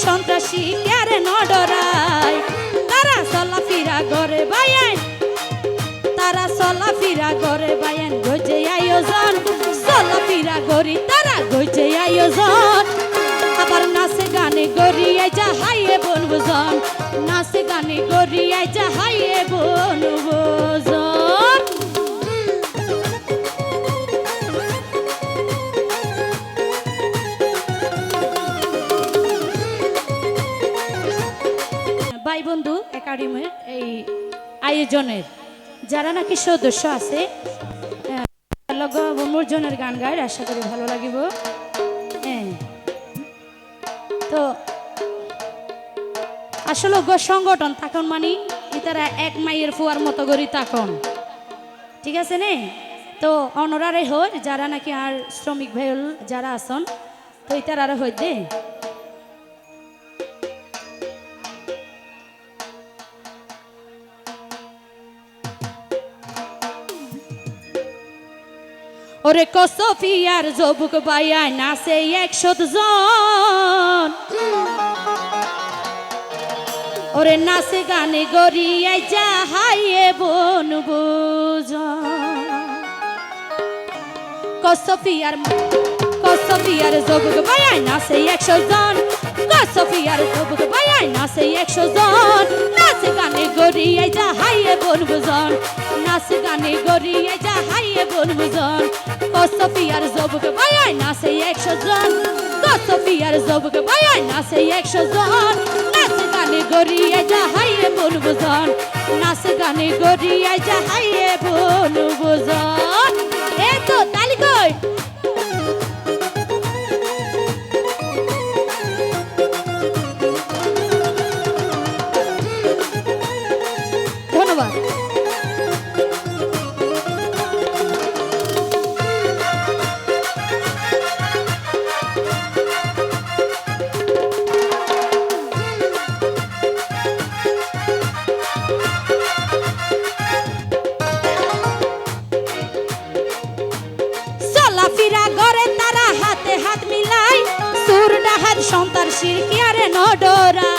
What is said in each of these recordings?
সন্ত্রাসী কেরে নডরাই তারা চলাফেরা করে বাইন তারা চলাফেরা করে বাইন গজে আয়োজন চলাফেরা করি তারা গজে আয়োজন আবার নাচে গানে গড়িয়ে যা হাইয়ে বনভোজন নাচে গানে গড়িয়ে যা হাইয়ে বনভোজন ভাই বন্ধু একাডেমির এই আয়োজনের যারা নাকি সদস্য আছে মূর্জনের গান গায় আশা করি ভালো লাগিব হ্যাঁ তো আসলে সংগঠন তখন মানে তারা এক মাইয়ের ফুয়ার মতো করি তখন ঠিক আছে নে তো অনরারে হয় যারা নাকি আর শ্রমিক ভাই যারা আসন তো তারা হয় দে ওরে কসফিয়ার জবুক বাইয়ায় নাচে 100 জন ওরে নাচে গানে গড়িয়ে যা হাইয়ে বনভোজন কসফিয়ার জবুক বাইয়ায় নাচে 100 জন কসফিয়ার জবুক বাইয়ায় নাচে 100 জন নাচে গানে গড়িয়ে যা হাইয়ে বনভোজন নাচে গানে গড়িয়ে যা হাইয়ে বনভোজন কসফিয়ার জবুক বাইয়ায় নাচে 100 জন কসফিয়ার জবুক বাইয়ায় নাচে 100 জন নাচে গানে গড়িয়ে যা হাইয়ে বনভোজন নাচে গানে গড়িয়ে যা হাইয়ে বনভোজন এই তো তালি কই ধন্যবাদ চলাফেরা করে তারা হাতে হাত মিলাই সুর ডাহাত সন্ত্রাসীর কি আরে নডরা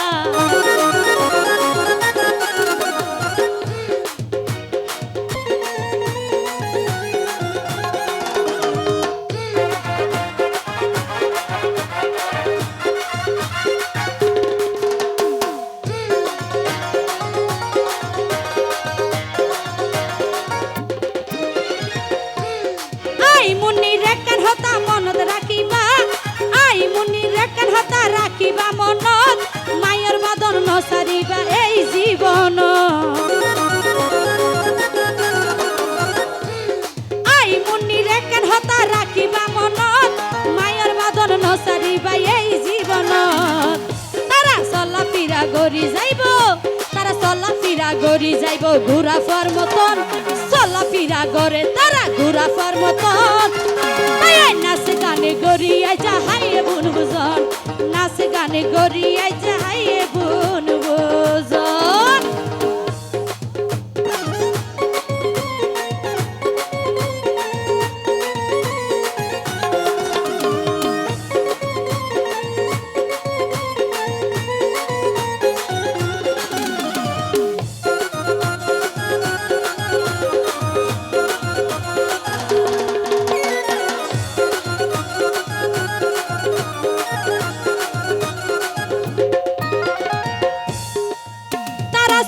রাখিবা মনত মায়ের বাদন নসারিবা এই জীবন আই মুন্নি রেকেন হতা রাখিবা মনত মায়ের বাদন নসারিবা এই জীবন তারা চলাফেরা গড়ি যাইব তারা চলাফেরা গড়ি যাইব ঘুরা ফর মতন চলাফেরা করে তারা ঘুরা ফর মতন নাচ গানে গড়িয়ে যা হাইয়ে বনভোজন নাচ গানে গড়িয়ে যা হাইয়ে বনভোজন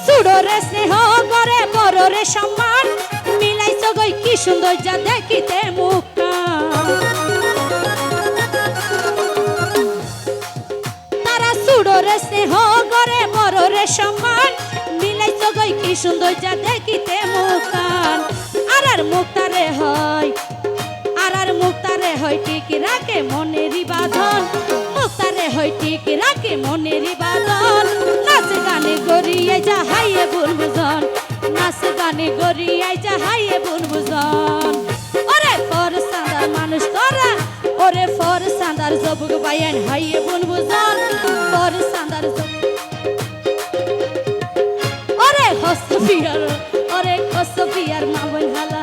সুড়রে স্নেহ করে বড়রে সম্মান মিলাইছ গই কি সুন্দর যা দেখিতে মুখটা তারা সুড়রে স্নেহ করে বড়রে সম্মান মিলাইছ গই কি সুন্দর যা দেখিতে মুখটান আর মুক্তারে হয় আর মুক্তারে হয় ঠিক রাখে মনেরই বাঁধন মুক্তারে হয় ঠিক রাখে মনেরই বাঁধন নাচ গানে গড়িয়ে যা হাইয়ে বনভোজন নাচ গানে গড়িয়ে যা হাইয়ে বনভোজন ওরে ফর সান্দার মানুষ তোরা ওরে ফর সান্দার জবুক বাইয়ান হাইয়ে বনভোজন ফর সান্দার ওরে হস্তফিয়ার ওরে হস্তফিয়ার মামুন হালা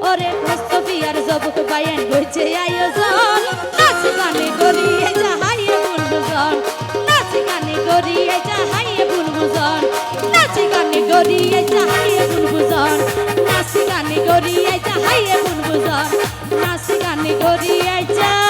ওরে হস্তফিয়ার জবুক বাইয়ান হয়েছে আয়োজন নাচ গানে গড়িয়ে যা হাইয়ে বনভোজন নাচ গানি গড়িয়াই যা হাইয়ে বুনবুজন নাচি গানি গড়িয়াই যা